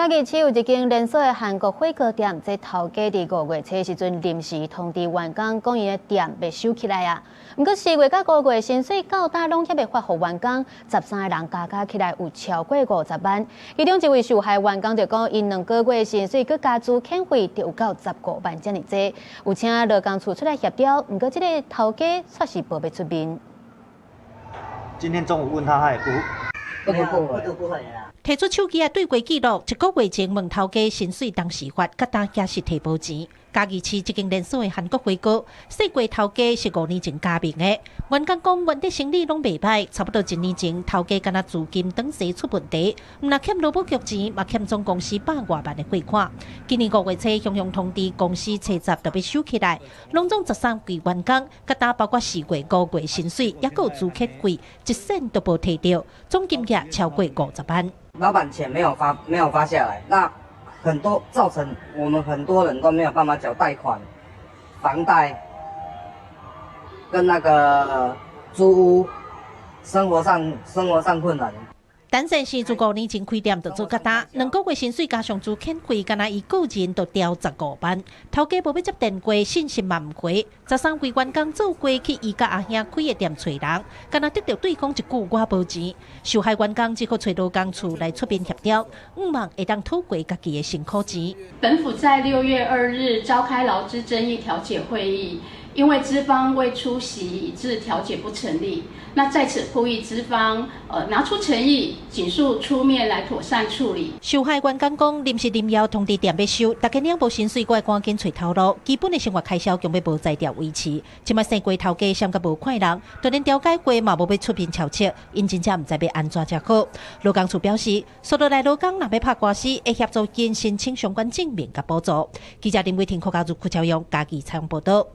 嘉義市有一間連鎖的韓國火鍋店，在頭家佇5月初時陣臨時通知員工，講伊的店被收起來啊。不過4月到5月，薪水到達攏還未發給員工，13個人加起來有超過50萬。其中一位受害員工就講，因2個月薪水佮加租遣費就有到15萬這麼多，有請勞工處出來協調，不過這個頭家卻是無要出面。今天中午問他，他也不會啦。提出手機啊對話記錄，1個月前問頭家薪水當時發，佮當假是提補錢。嘉義市一間連鎖的韓國火鍋，4月頭家是5年前加盟的。員工講，原底生意攏袂歹，差不多1年前頭家敢若資金當時出問題，唔但欠勞保局錢，嘛欠總公司100多萬的匯款。今年5月初，向通知公司車閘特別收起來，攏總13位員工，佮當包括4月、5月薪水，也有租客費，1仙都無提到，總金額超過50萬。老闆錢沒有發下來，那很多造成我們很多人都沒有辦法繳貸款、房貸跟那個租屋，生活上困難。單身是自5年前開店就做疙瘩，2個月薪水加上租遣費，敢若伊個人都調15萬。頭家無要接電話，信息嘛唔回。13位員工走過去伊甲阿兄開的店找人，敢若得到對方一句我無錢。受害員工只好找勞工處來出面協調，希望會當討回家己的辛苦錢。本府在6月2日召開勞資爭議調解會議，因為資方未出席，以致調解不成立。那在此呼籲資方拿出誠意，盡速出面來妥善處理。受害員工講，臨時臨要通知店要收，大家領無薪水，我趕緊找頭路，基本的生活開銷強要無在調維持。即擺生過頭家嫌甲無款人，就連調解過嘛無要出面調解，因真正毋知要安怎才好。勞工處表示，所得來勞工若要拍官司，會協助因申請相關證明甲補助。記者林偉霆、柯家如、邱朝陽、嘉義採訪報道。